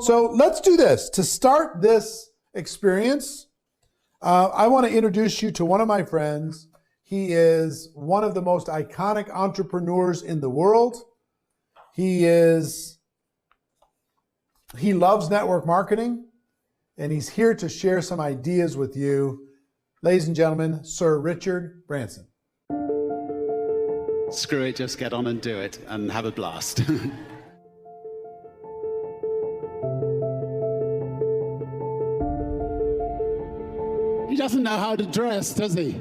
So let's do this. To start this experience, I want to introduce you to one of my friends. He is one of the most iconic entrepreneurs in the world. He loves network marketing, and he's here to share some ideas with you. Ladies and gentlemen, Sir Richard Branson. Screw it, just get on and do it and have a blast. He doesn't know how to dress, does he?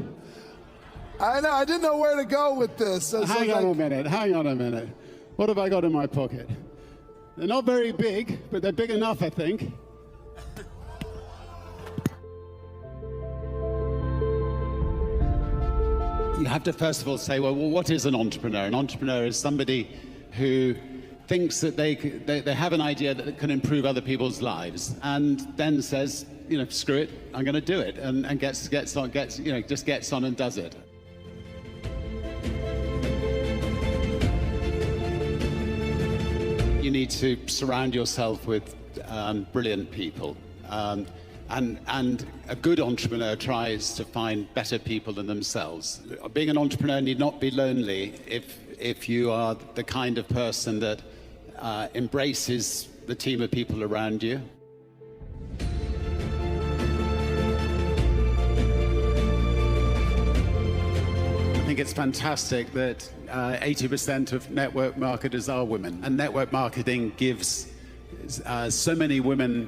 I know, I didn't know where to go with this. Hang on a minute. What have I got in my pocket? They're not very big, but they're big enough, I think. You have to first of all say, well, what is an entrepreneur? An entrepreneur is somebody who thinks that they have an idea that can improve other people's lives, and then says, you know, screw it, I'm going to do it, and gets on and does it. You need to surround yourself with brilliant people. And a good entrepreneur tries to find better people than themselves. Being an entrepreneur need not be lonely if you are the kind of person that embraces the team of people around you. I think it's fantastic that 80% of network marketers are women, and network marketing gives so many women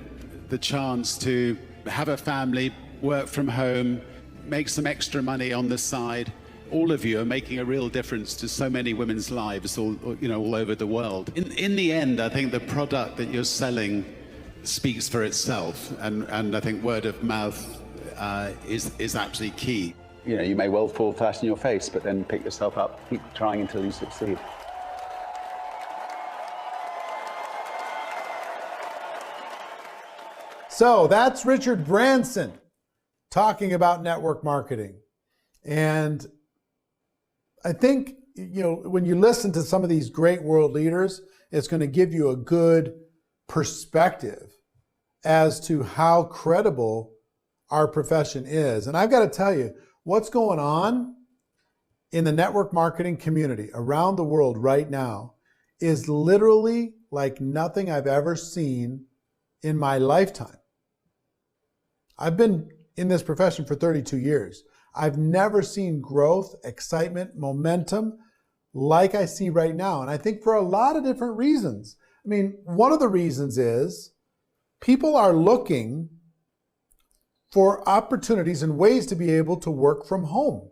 the chance to have a family, work from home, make some extra money on the side. All of you are making a real difference to so many women's lives all over the world. In the end, I think the product that you're selling speaks for itself, and I think word of mouth is absolutely key. You know, you may well fall flat on your face, but then pick yourself up, keep trying until you succeed. So that's Richard Branson talking about network marketing. And I think, you know, when you listen to some of these great world leaders, it's going to give you a good perspective as to how credible our profession is. And I've got to tell you, what's going on in the network marketing community around the world right now is literally like nothing I've ever seen in my lifetime. I've been in this profession for 32 years. I've never seen growth, excitement, momentum like I see right now. And I think for a lot of different reasons. I mean, one of the reasons is people are looking for opportunities and ways to be able to work from home.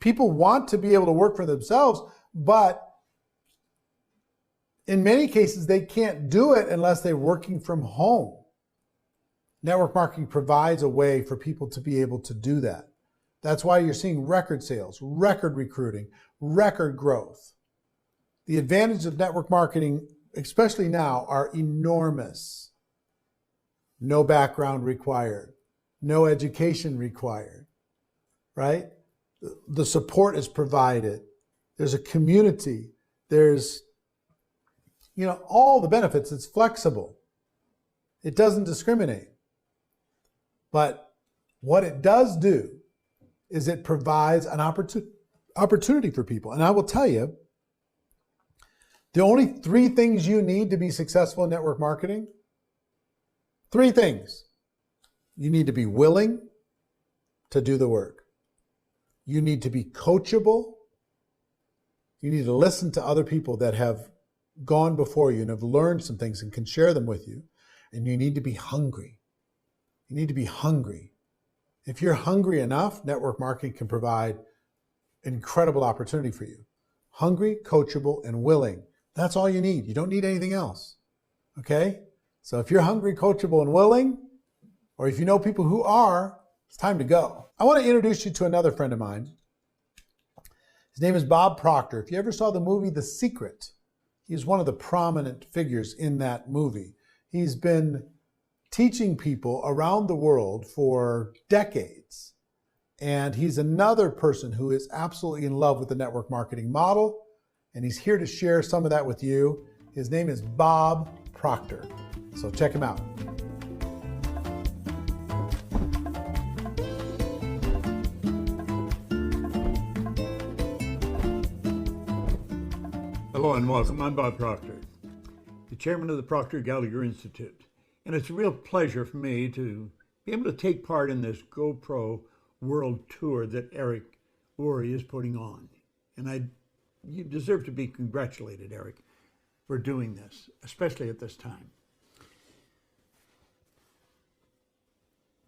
People want to be able to work for themselves, but in many cases, they can't do it unless they're working from home. Network marketing provides a way for people to be able to do that. That's why you're seeing record sales, record recruiting, record growth. The advantages of network marketing, especially now, are enormous. No background required, no education required, right? The support is provided. There's a community. There's, you know, all the benefits. It's flexible. It doesn't discriminate. But what it does do is it provides an opportunity for people. And I will tell you, the only 3 things you need to be successful in network marketing, 3 things. You need to be willing to do the work. You need to be coachable. You need to listen to other people that have gone before you and have learned some things and can share them with you. And you need to be hungry. You need to be hungry. If you're hungry enough, network marketing can provide an incredible opportunity for you. Hungry, coachable, and willing. That's all you need. You don't need anything else. Okay? So if you're hungry, coachable, and willing, or if you know people who are, it's time to go. I want to introduce you to another friend of mine. His name is Bob Proctor. If you ever saw the movie The Secret, he's one of the prominent figures in that movie. He's been teaching people around the world for decades. And he's another person who is absolutely in love with the network marketing model. And he's here to share some of that with you. His name is Bob Proctor. So check him out. Hello and welcome. I'm Bob Proctor, the chairman of the Proctor Gallagher Institute. And it's a real pleasure for me to be able to take part in this GoPro World Tour that Eric Worre is putting on. And you deserve to be congratulated, Eric, for doing this, especially at this time.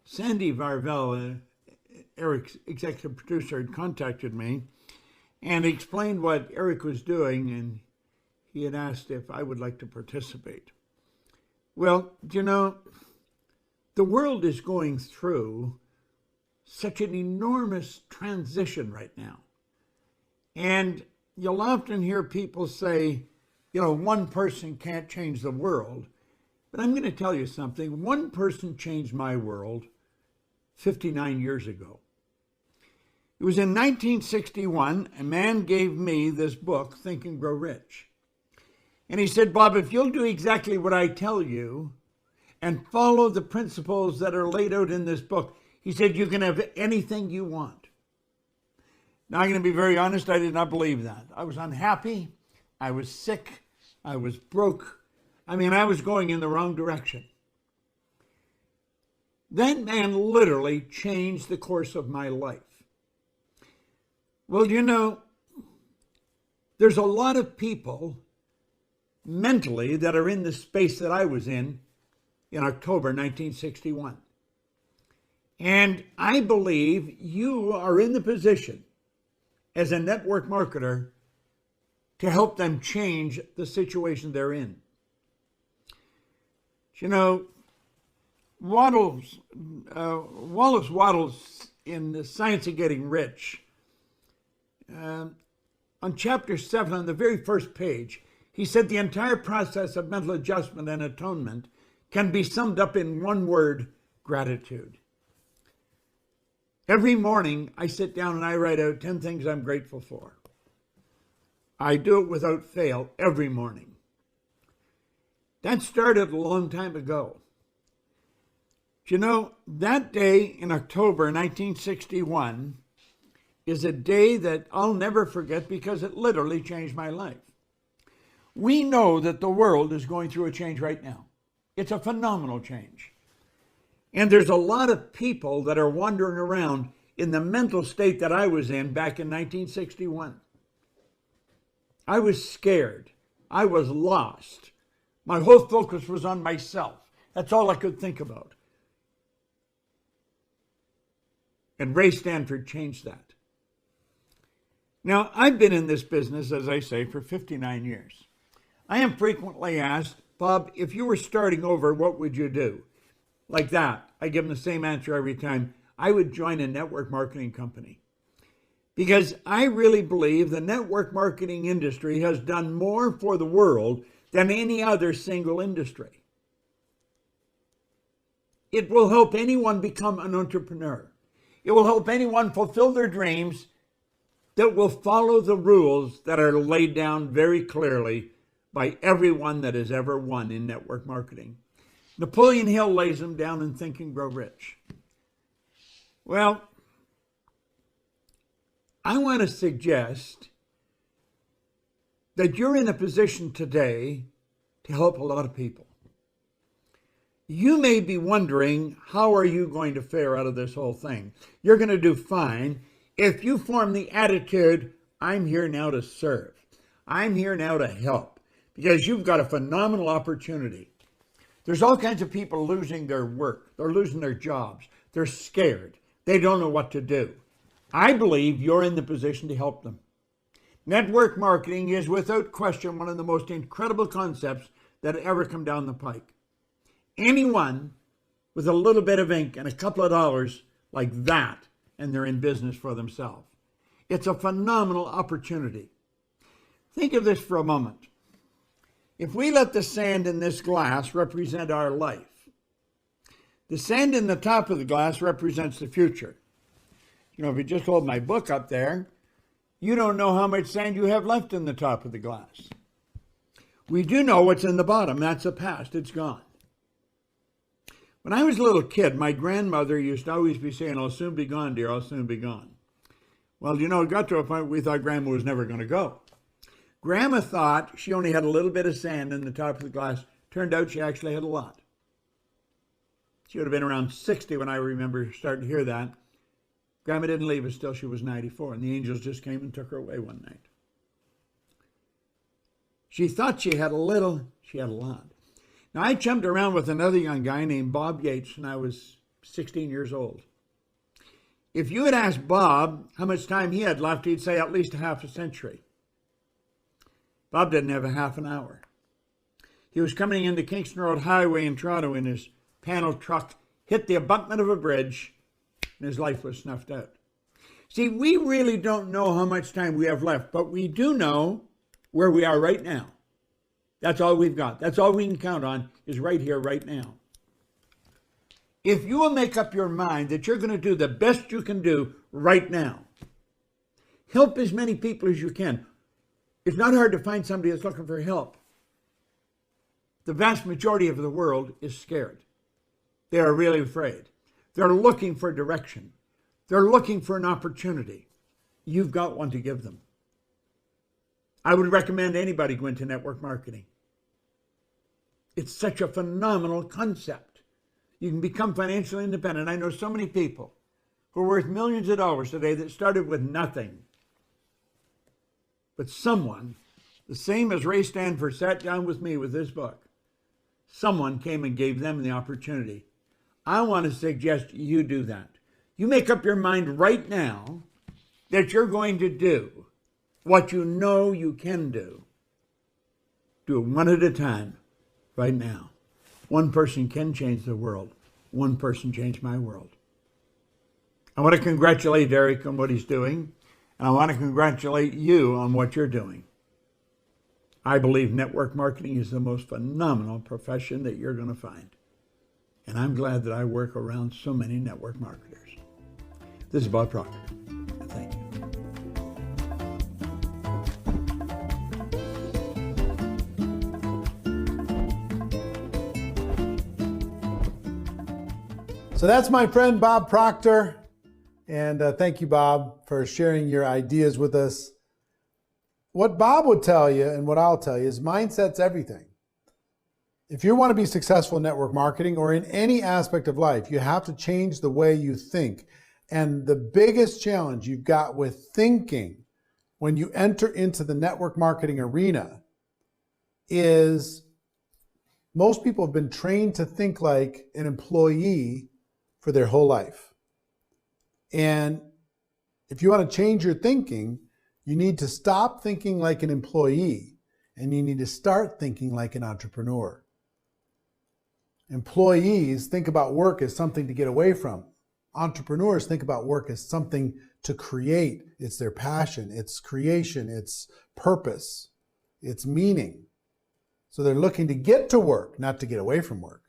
Sandy Varvel, Eric's executive producer, had contacted me and explained what Eric was doing, and he had asked if I would like to participate. Well, you know, the world is going through such an enormous transition right now. And you'll often hear people say, you know, one person can't change the world. But I'm going to tell you something. One person changed my world 59 years ago. It was in 1961, a man gave me this book, Think and Grow Rich. And he said, Bob, if you'll do exactly what I tell you and follow the principles that are laid out in this book, he said, you can have anything you want. Now, I'm going to be very honest, I did not believe that. I was unhappy, I was sick, I was broke. I mean, I was going in the wrong direction. That man literally changed the course of my life. Well, you know, there's a lot of people mentally that are in the space that I was in October 1961. And I believe you are in the position as a network marketer to help them change the situation they're in. You know, Wallace Wattles in The Science of Getting Rich, on chapter 7, on the very first page, he said the entire process of mental adjustment and atonement can be summed up in one word: gratitude. Every morning I sit down and I write out 10 things I'm grateful for. I do it without fail every morning. That started a long time ago. You know, that day in October 1961 is a day that I'll never forget because it literally changed my life. We know that the world is going through a change right now. It's a phenomenal change. And there's a lot of people that are wandering around in the mental state that I was in back in 1961. I was scared. I was lost. My whole focus was on myself. That's all I could think about. And Ray Stanford changed that. Now, I've been in this business, as I say, for 59 years. I am frequently asked, Bob, if you were starting over, what would you do? Like that. I give them the same answer every time. I would join a network marketing company. Because I really believe the network marketing industry has done more for the world than any other single industry. It will help anyone become an entrepreneur. It will help anyone fulfill their dreams that will follow the rules that are laid down very clearly by everyone that has ever won in network marketing. Napoleon Hill lays them down in Think and Grow Rich. Well, I want to suggest that you're in a position today to help a lot of people. You may be wondering, how are you going to fare out of this whole thing? You're going to do fine if you form the attitude, I'm here now to serve. I'm here now to help, because you've got a phenomenal opportunity. There's all kinds of people losing their work. They're losing their jobs. They're scared. They don't know what to do. I believe you're in the position to help them. Network marketing is without question one of the most incredible concepts that ever come down the pike. Anyone with a little bit of ink and a couple of dollars like that, and they're in business for themselves. It's a phenomenal opportunity. Think of this for a moment. If we let the sand in this glass represent our life, the sand in the top of the glass represents the future. You know, if you just hold my book up there, you don't know how much sand you have left in the top of the glass. We do know what's in the bottom. That's the past. It's gone. When I was a little kid, my grandmother used to always be saying, "I'll soon be gone, dear, I'll soon be gone." Well, it got to a point where we thought Grandma was never going to go. Grandma thought she only had a little bit of sand in the top of the glass. Turned out she actually had a lot. She would have been around 60 when I remember starting to hear that. Grandma didn't leave us till she was 94, and the angels just came and took her away one night. She thought she had a little, she had a lot. Now, I jumped around with another young guy named Bob Yates when I was 16 years old. If you had asked Bob how much time he had left, he'd say at least a half a century. Bob didn't have a half an hour. He was coming into Kingston Road Highway in Toronto in his panel truck, hit the abutment of a bridge, and his life was snuffed out. See, we really don't know how much time we have left, but we do know where we are right now. That's all we've got. That's all we can count on is right here, right now. If you will make up your mind that you're going to do the best you can do right now, help as many people as you can. It's not hard to find somebody that's looking for help. The vast majority of the world is scared. They are really afraid. They're looking for direction. They're looking for an opportunity. You've got one to give them. I would recommend anybody go into network marketing. It's such a phenomenal concept. You can become financially independent. I know so many people who are worth millions of dollars today that started with nothing. But someone, the same as Ray Stanford sat down with me with this book, someone came and gave them the opportunity. I want to suggest you do that. You make up your mind right now that you're going to do what you know you can do. Do it one at a time, right now. One person can change the world. One person changed my world. I want to congratulate Eric on what he's doing, and I want to congratulate you on what you're doing. I believe network marketing is the most phenomenal profession that you're going to find. And I'm glad that I work around so many network marketers. This is Bob Proctor. Thank you. So that's my friend Bob Proctor. And thank you, Bob, for sharing your ideas with us. What Bob would tell you and what I'll tell you is mindset's everything. If you want to be successful in network marketing or in any aspect of life, you have to change the way you think. And the biggest challenge you've got with thinking when you enter into the network marketing arena is most people have been trained to think like an employee for their whole life. And if you want to change your thinking, you need to stop thinking like an employee and you need to start thinking like an entrepreneur. Employees think about work as something to get away from. Entrepreneurs think about work as something to create. It's their passion, it's creation, it's purpose, it's meaning. So they're looking to get to work, not to get away from work.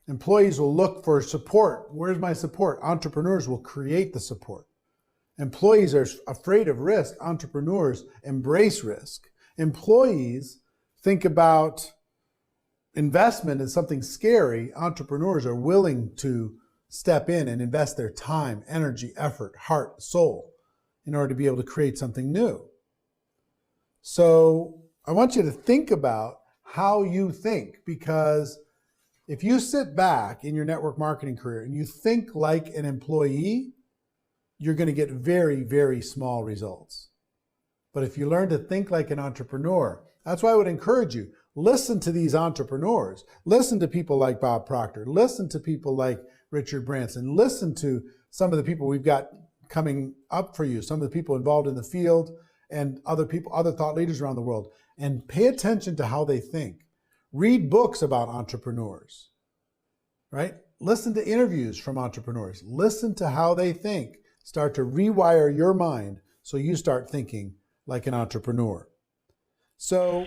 Employees will look for support. Where's my support? Entrepreneurs will create the support. Employees are afraid of risk. Entrepreneurs embrace risk. Employees think about investment as something scary. Entrepreneurs are willing to step in and invest their time, energy, effort, heart, soul in order to be able to create something new. So I want you to think about how you think, because if you sit back in your network marketing career and you think like an employee, you're going to get very, very small results. But if you learn to think like an entrepreneur, that's why I would encourage you, listen to these entrepreneurs. Listen to people like Bob Proctor. Listen to people like Richard Branson. Listen to some of the people we've got coming up for you, some of the people involved in the field and other people, other thought leaders around the world, and pay attention to how they think. Read books about entrepreneurs, right? Listen to interviews from entrepreneurs. Listen to how they think. Start to rewire your mind so you start thinking like an entrepreneur. So